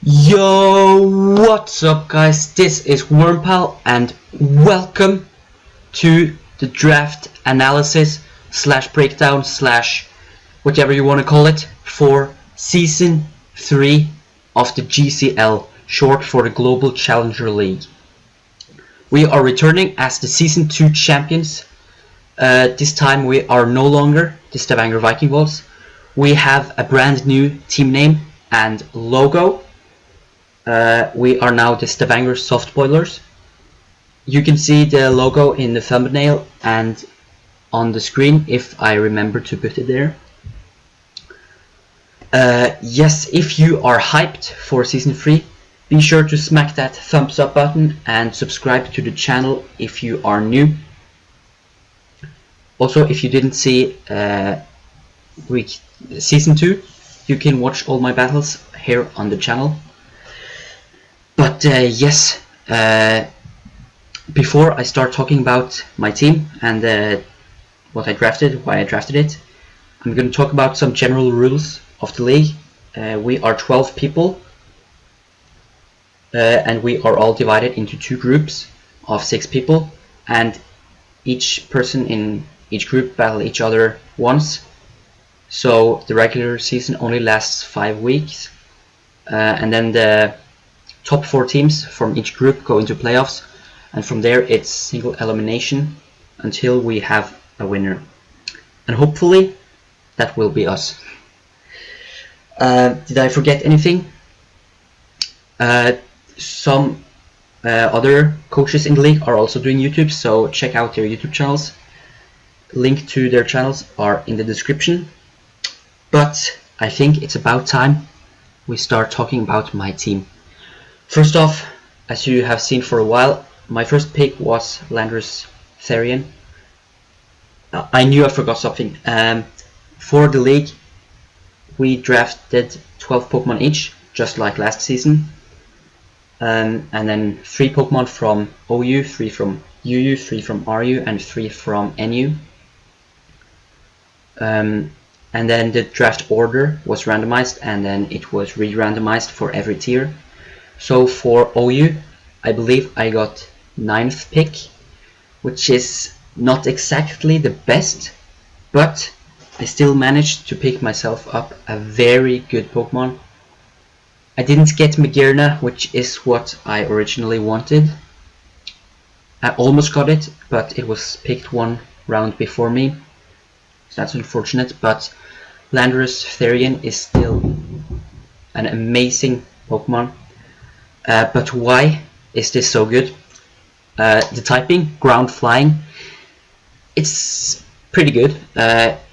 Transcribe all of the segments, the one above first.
Yo, what's up guys? This is Wormpal and welcome to the draft analysis slash breakdown slash whatever you want to call it for season 3 of the GCL, short for the Global Challenger League. We are returning as the season 2 champions. This time we are no longer the Stavanger Viking Wolves. We have a brand new team name and logo. We are now the Stavanger Softboilers. You can see the logo in the thumbnail and on the screen if I remember to put it there. Yes, if you are hyped for season 3, be sure to smack that thumbs up button and subscribe to the channel if you are new. Also, if you didn't see season 2, you can watch all my battles here on the channel. But yes, before I start talking about my team and what I drafted, why I drafted it, I'm going to talk about some general rules of the league. We are 12 people and we are all divided into 2 groups of 6 people, and each person in each group battle each other once. So the regular season only lasts 5 weeks, and then the top 4 teams from each group go into playoffs, and from there it's single elimination until we have a winner, and hopefully that will be us. Did I forget anything? Some other coaches in the league are also doing YouTube, so check out their YouTube channels. Link to their channels are in the description. But I think it's about time we start talking about my team. First off, as you have seen for a while, my first pick was Landers Therian. I knew I forgot something. For the league, we drafted 12 Pokemon each, just like last season. And then 3 Pokemon from OU, 3 from UU, 3 from RU, and 3 from NU. And then the draft order was randomized, and then it was re-randomized for every tier. So for OU, I believe I got 9th pick, which is not exactly the best, but I still managed to pick myself up a very good Pokemon. I didn't get Magearna, which is what I originally wanted. I almost got it, but it was picked 1 round before me. So that's unfortunate, but Landorus Therian is still an amazing Pokemon. But why is this so good? The typing, ground flying, it's pretty good.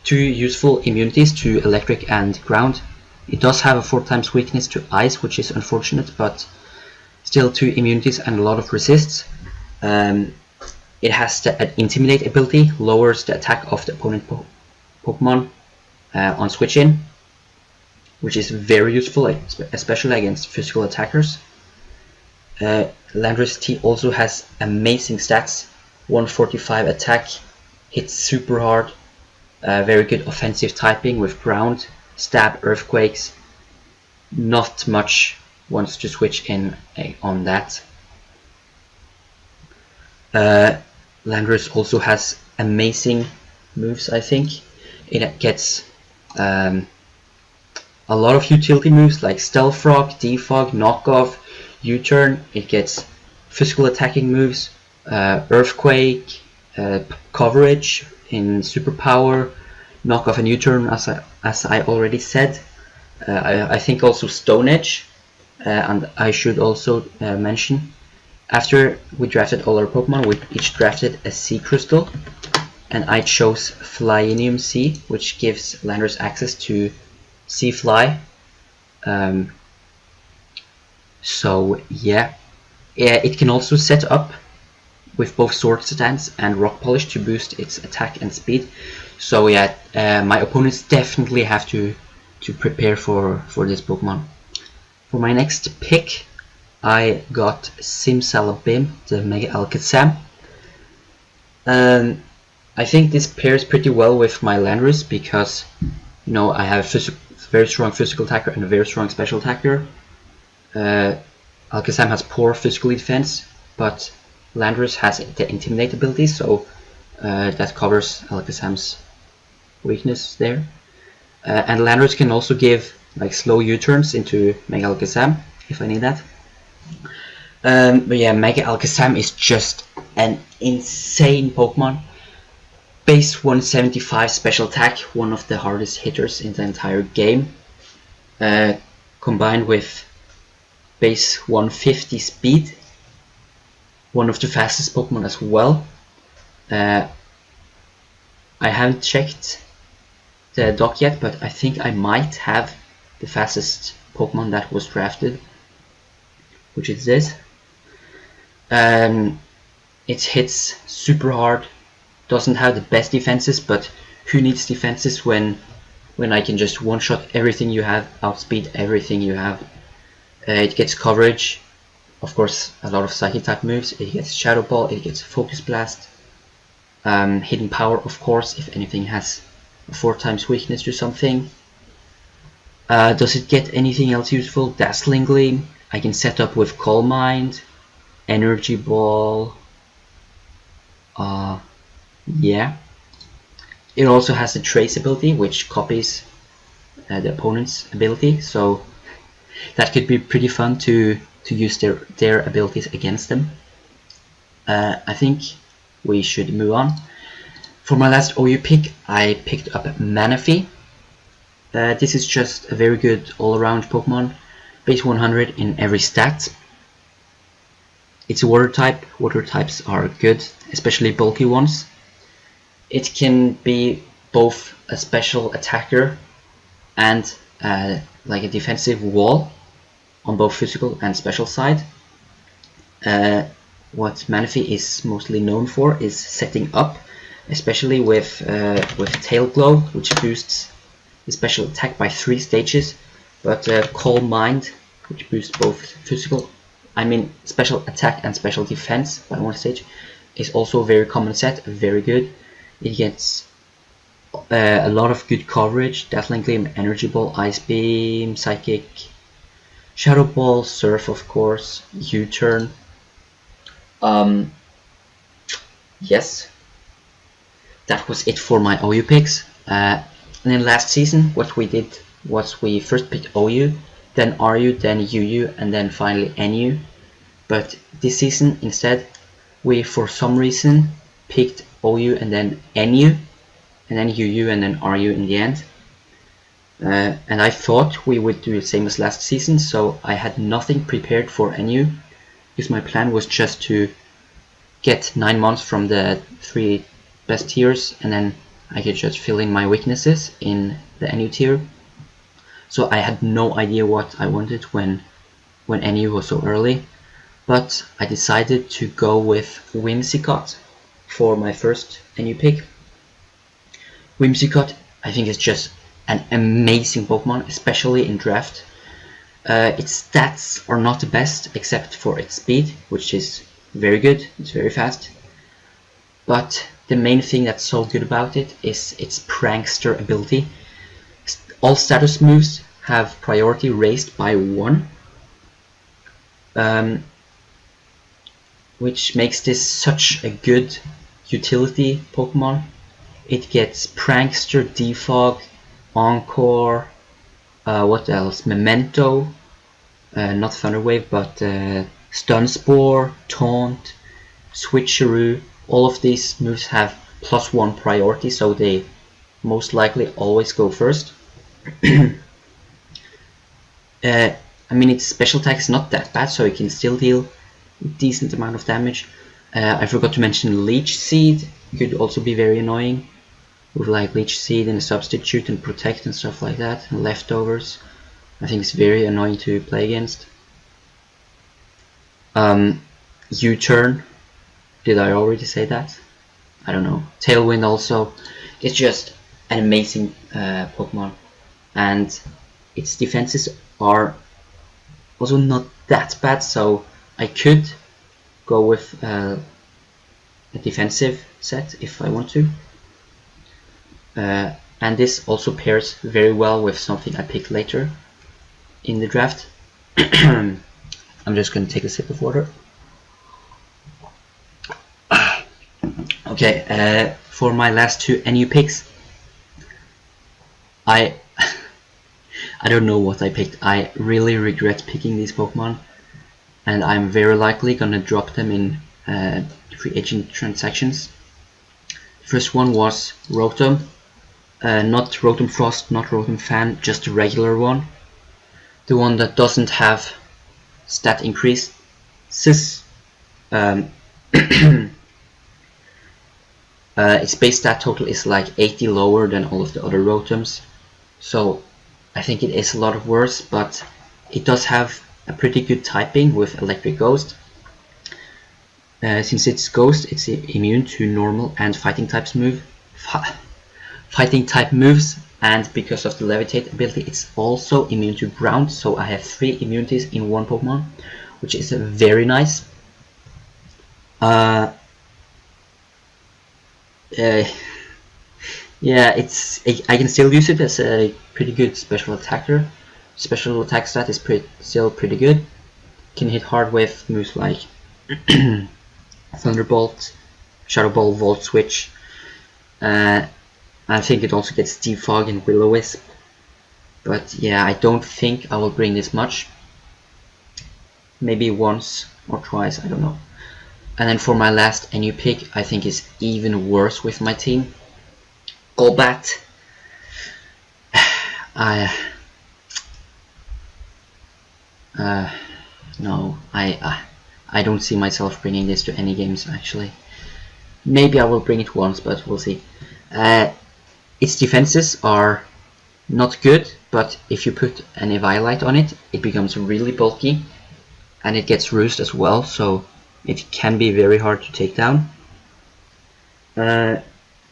2 useful immunities to electric and ground. It does have a 4 times weakness to ice, which is unfortunate, but still 2 immunities and a lot of resists. It has the intimidate ability, lowers the attack of the opponent Pokemon on switch in, which is very useful, especially against physical attackers. Landorus T also has amazing stats, 145 attack, hits super hard, very good offensive typing with ground, stab, earthquakes. Not much wants to switch in on that. Landorus also has amazing moves, I think. It gets a lot of utility moves like Stealth Rock, Defog, Knockoff, U-turn. It gets physical attacking moves, Earthquake, coverage in Superpower, Knockoff and U-turn, as I already said. I think also Stone Edge, and I should also mention, after we drafted all our Pokemon, we each drafted a Sea Crystal, and I chose Flyinium Sea, which gives Landorus access to Sea Fly. So yeah, it can also set up with both Sword Stance and Rock Polish to boost its attack and speed. So yeah, my opponents definitely have to prepare for this Pokemon. For my next pick, I got Simsalabim, the Mega Alakazam. I think this pairs pretty well with my Landorus because, you know, I have very strong physical attacker and a very strong special attacker. Alakazam has poor physical defense, but Landorus has the Intimidate ability, so that covers Alakazam's weakness there. And Landorus can also give like slow U-turns into Mega Alakazam if I need that. But yeah, Mega Alakazam is just an insane Pokemon. Base 175 special attack, one of the hardest hitters in the entire game, combined with base 150 speed, one of the fastest Pokemon as well. I haven't checked the doc yet, but I think I might have the fastest Pokemon that was drafted, which is this. It hits super hard, doesn't have the best defenses, but who needs defenses when I can just one-shot everything you have, outspeed everything you have. It gets coverage, of course a lot of Psychic type moves, it gets Shadow Ball, it gets Focus Blast, Hidden Power of course if anything has a 4 times weakness to something. Does it get anything else useful? Dazzling Gleam, I can set up with Calm Mind, Energy Ball, yeah. It also has the Trace ability, which copies the opponent's ability, so that could be pretty fun to use their abilities against them. I think we should move on. For my last OU pick, I picked up Manaphy. This is just a very good all-around Pokemon, base 100 in every stat. It's a water type. Water types are good, especially bulky ones. It can be both a special attacker and like a defensive wall on both physical and special side. What Manaphy is mostly known for is setting up, especially with Tail Glow, which boosts the special attack by 3 stages, but Calm Mind, which boosts both special attack and special defense by 1 stage, is also a very common set, very good. It gets a lot of good coverage, Dazzling Gleam, Energy Ball, Ice Beam, Psychic, Shadow Ball, Surf of course, U-turn. Yes, that was it for my OU picks. And then last season what we did was we first picked OU, then RU, then UU, and then finally NU. But this season instead we for some reason picked OU and then NU, and then UU and then RU in the end. And I thought we would do the same as last season, so I had nothing prepared for NU, because my plan was just to get 9 months from the 3 best tiers, and then I could just fill in my weaknesses in the NU tier. So I had no idea what I wanted when NU was so early, but I decided to go with Whimsicott for my first NU pick. Whimsicott I think is just an amazing Pokemon, especially in draft. Its stats are not the best except for its speed, which is very good, it's very fast. But the main thing that's so good about it is its prankster ability. All status moves have priority raised by 1, which makes this such a good utility Pokemon. It gets Prankster, Defog, Encore, what else? Memento, not Thunder Wave, but Stun Spore, Taunt, Switcheroo. All of these moves have +1 priority, so they most likely always go first. I mean, its special attack is not that bad, so it can still deal a decent amount of damage. I forgot to mention Leech Seed could also be very annoying, with like Leech Seed and a substitute and protect and stuff like that, and leftovers. I think it's very annoying to play against. U-turn, did I already say that? I don't know. Tailwind also. It's just an amazing Pokemon, and its defenses are also not that bad, so I could go with a defensive set if I want to. And this also pairs very well with something I picked later in the draft. I'm just gonna take a sip of water. Okay, for my last two NU picks, I don't know what I picked. I really regret picking these Pokemon, and I'm very likely gonna drop them in free agent transactions. First one was Rotom, not Rotom Frost, not Rotom Fan, just a regular one. The one that doesn't have stat increase. Its base stat total is like 80 lower than all of the other Rotoms, so I think it is a lot worse, but it does have a pretty good typing with Electric Ghost. Since it's Ghost, it's immune to normal and fighting type moves, and because of the Levitate ability, it's also immune to ground, so I have 3 immunities in one Pokemon, which is very nice. Yeah, I can still use it as a pretty good special attacker. Special attack stat is still pretty good. Can hit hard with moves like Thunderbolt, Shadow Ball, Volt Switch. I think it also gets Defog and Will-O-Wisp. But yeah, I don't think I will bring this much. Maybe once or twice, I don't know. And then for my last NU pick, I think is even worse with my team. Golbat. No, I don't see myself bringing this to any games actually. Maybe I will bring it once, but we'll see. Its defenses are not good, but if you put an Eviolite on it, it becomes really bulky, and it gets roost as well, so it can be very hard to take down. But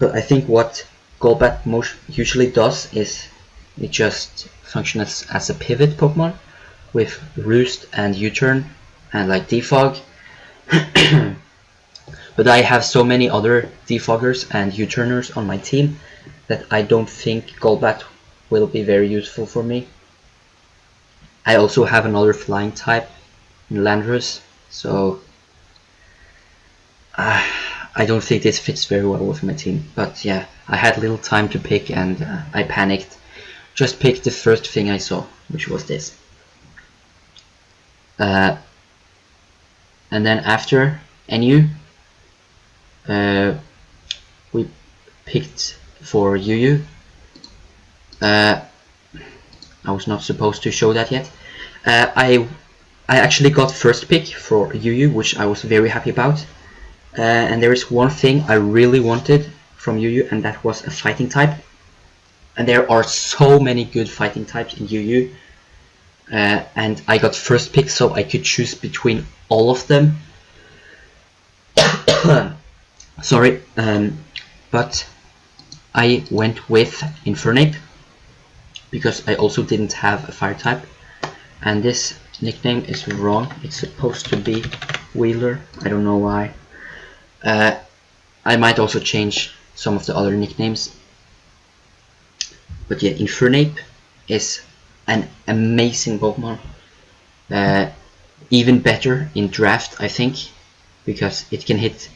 I think what Golbat usually does is it just functions as a pivot Pokemon with Roost and U-turn and like Defog. But I have so many other Defoggers and U-turners on my team that I don't think Golbat will be very useful for me. I also have another flying type in Landorus, so I don't think this fits very well with my team. But yeah, I had little time to pick, and I panicked. Just picked the first thing I saw, which was this. And then after NU, we picked for UU. I was not supposed to show that yet. I actually got first pick for UU, which I was very happy about. And there is one thing I really wanted from UU, and that was a fighting type. And there are so many good fighting types in UU. And I got first pick, so I could choose between all of them. Sorry, but I went with Infernape because I also didn't have a fire type, and this nickname is wrong. It's supposed to be Wheeler. I don't know why. I might also change some of the other nicknames, but yeah, Infernape is an amazing Pokemon. Even better in draft, I think, because it can hit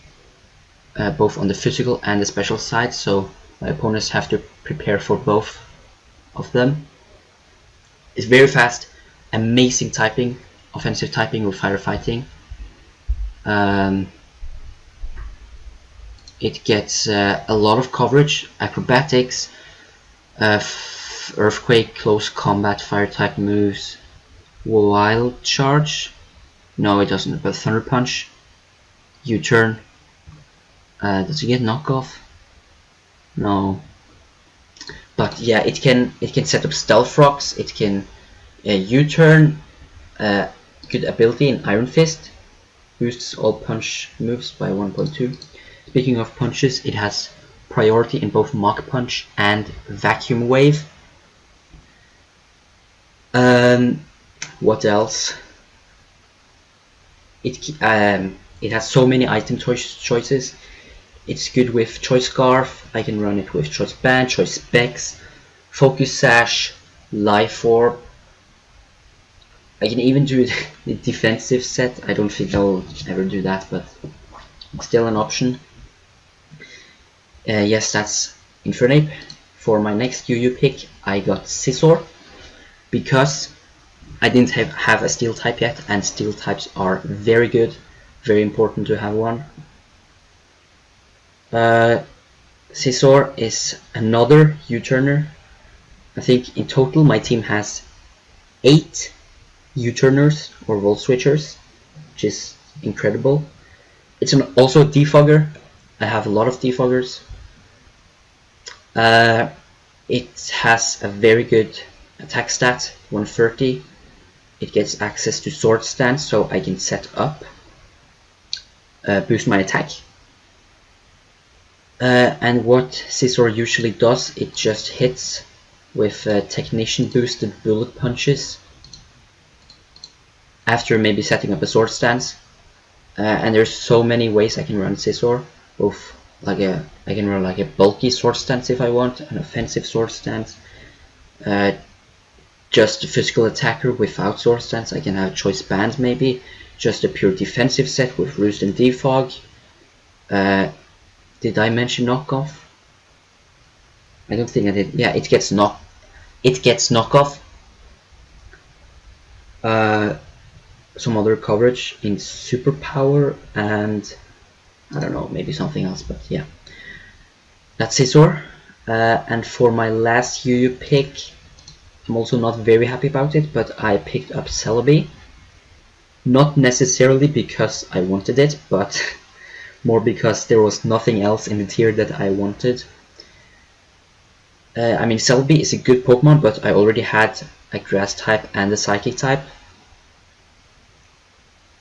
both on the physical and the special side, so my opponents have to prepare for both of them. It's very fast, amazing typing, offensive typing with firefighting. It gets a lot of coverage, acrobatics, earthquake, close combat, fire type moves, wild charge. No, it doesn't, but thunder punch, U-turn. Does it get knockoff? No. But yeah, it can set up stealth rocks. It can U-turn. Good ability in Iron Fist. Boosts all punch moves by 1.2. Speaking of punches, it has priority in both Mach Punch and Vacuum Wave. What else? It has so many item choices. It's good with Choice Scarf. I can run it with Choice Band, Choice Specs, Focus Sash, Life Orb. I can even do the defensive set. I don't think I'll ever do that, but it's still an option. Yes, that's Infernape. For my next UU pick, I got Scizor, because I didn't have a steel type yet, and steel types are very good, very important to have one. Scizor is another U-turner. I think in total my team has 8 U-turners or Volt Switchers, which is incredible. It's also a defogger. I have a lot of defoggers. It has a very good attack stat, 130. It gets access to sword stance, so I can set up, boost my attack. And what Scizor usually does, it just hits with technician boosted bullet punches after maybe setting up a sword stance. And there's so many ways I can run Scizor. Both I can run like a bulky sword stance if I want, an offensive sword stance, just a physical attacker without sword stance. I can have choice bands maybe, just a pure defensive set with roost and defog. Did I mention knockoff? I don't think I did. Yeah, it gets knockoff. Some other coverage in superpower, and I don't know, maybe something else, but yeah. That's Scizor. And for my last UU pick, I'm also not very happy about it, but I picked up Celebi. Not necessarily because I wanted it, but more because there was nothing else in the tier that I wanted. I mean, Celebi is a good Pokemon, but I already had a Grass type and a Psychic type.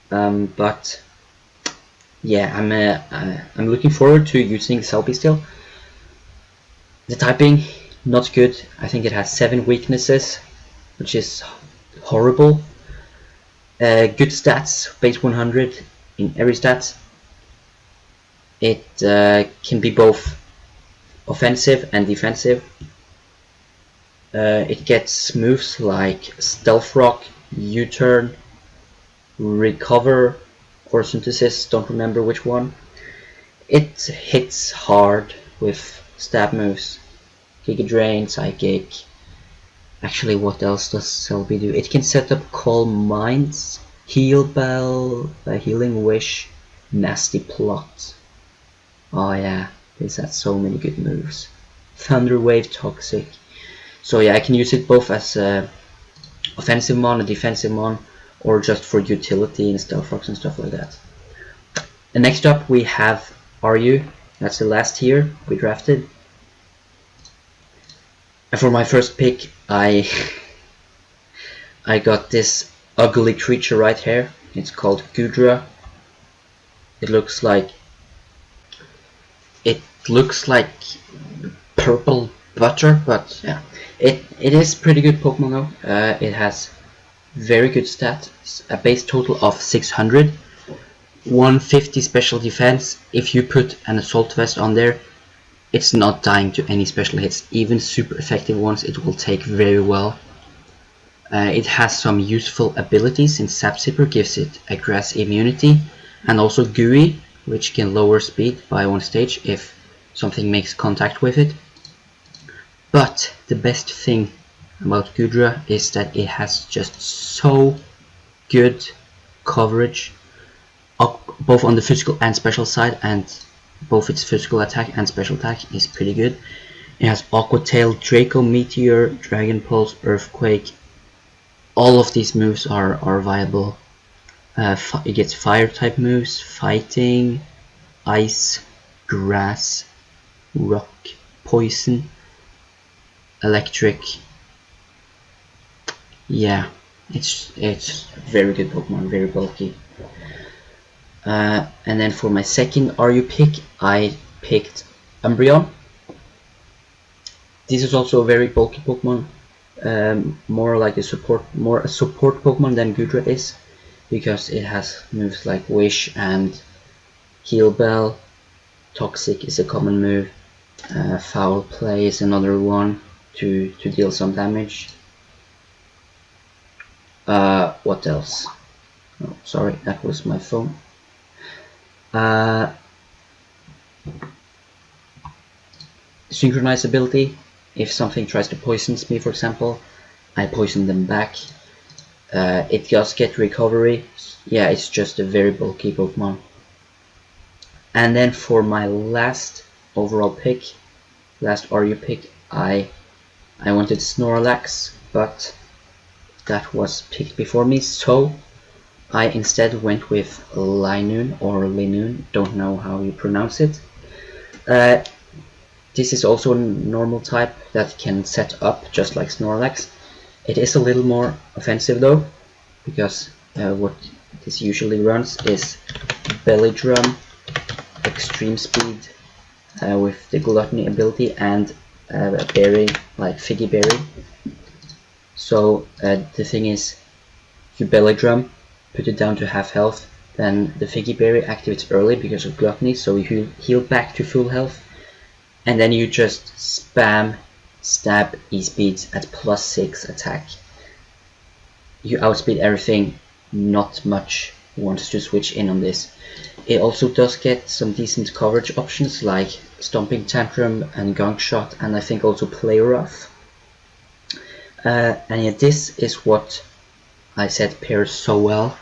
But yeah, I'm looking forward to using Celebi still. The typing, not good. I think it has 7 weaknesses, which is horrible. Good stats, base 100 in every stat. It can be both offensive and defensive. It gets moves like Stealth Rock, U-turn, Recover, or Synthesis, don't remember which one. It hits hard with stab moves, Giga Drain, Psychic. Actually, what else does Celebi do? It can set up Calm Minds, Heal Bell, Healing Wish, Nasty Plot. Oh yeah, this has so many good moves. Thunder Wave, Toxic. So yeah, I can use it both as a offensive mon, a defensive mon, or just for utility and Stealth Rocks and stuff like that. And next up we have RU. That's the last tier we drafted. And for my first pick, I got this ugly creature right here. It's called Gudra. It looks like purple butter, but yeah, it is pretty good Pokemon though. It has very good stats, a base total of 600, 150 special defense. If you put an assault vest on there, it's not dying to any special hits. Even super effective ones it will take very well. It has some useful abilities, since Sap Zipper gives it a grass immunity, and also Gooey, which can lower speed by 1 stage if something makes contact with it. But the best thing about Gudra is that it has just so good coverage, both on the physical and special side, and both its physical attack and special attack is pretty good. It has Aqua Tail, Draco Meteor, Dragon Pulse, Earthquake. All of these moves are viable. It gets fire type moves, fighting, ice, grass, rock, poison, electric. Yeah, it's very good Pokemon, very bulky. And then for my second RU pick, I picked Umbreon. This is also a very bulky Pokemon, more a support Pokemon than Gudra is, because it has moves like Wish and Heal Bell. Toxic is a common move. Foul Play is another one to deal some damage. What else? Oh, sorry, that was my phone. Synchronize ability. If something tries to poison me, for example, I poison them back. It does get recovery. Yeah, it's just a very bulky Pokemon. And then for my last overall pick, last RU pick, I wanted Snorlax, but that was picked before me, so I instead went with Linoon or Linoon, don't know how you pronounce it. This is also a normal type that can set up just like Snorlax. It is a little more offensive though, because what this usually runs is Belly Drum, Extreme Speed with the Gluttony ability, and a berry like Figgy Berry. So the thing is, you Belly Drum, put it down to half health, then the Figgy Berry activates early because of Gluttony, so you heal back to full health, and then you just spam stab E-speeds at +6 attack. You outspeed everything, not much wants to switch in on this. It also does get some decent coverage options like Stomping Tantrum and Gunk Shot, and I think also Play Rough. And yeah, this is what I said pairs so well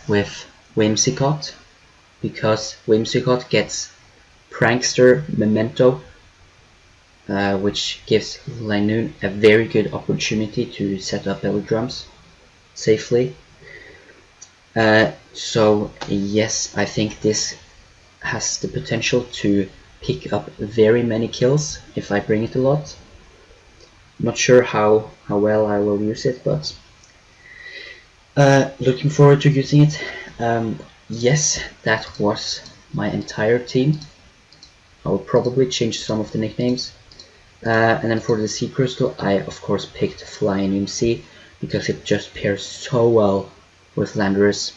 with Whimsicott, because Whimsicott gets Prankster Memento, which gives Linoon a very good opportunity to set up Belly Drums safely. So yes, I think this has the potential to pick up very many kills if I bring it a lot. Not sure how well I will use it, but looking forward to using it. Yes, that was my entire team. I will probably change some of the nicknames. And then for the Sea Crystal, I of course picked Flying MC because it just pairs so well with Landorus.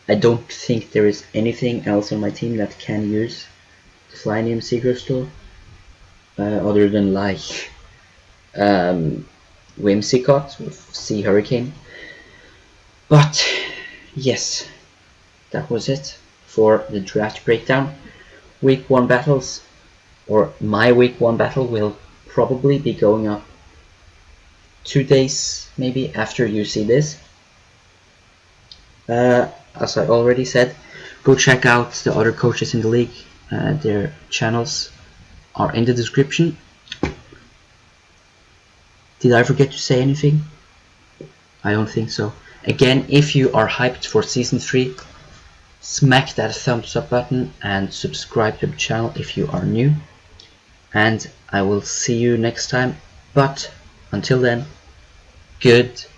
I don't think there is anything else on my team that can use the Flying Sea Crystal other than like Whimsicott with Sea Hurricane. But yes, that was it for the draft breakdown. Week 1 battles, or my week 1 battle, will probably be going up 2 days maybe after you see this. As I already said, go check out the other coaches in the league. Their channels are in the description. Did I forget to say anything? I don't think so. Again, if you are hyped for Season 3, smack that thumbs up button and subscribe to the channel if you are new. And I will see you next time. But until then, goodbye.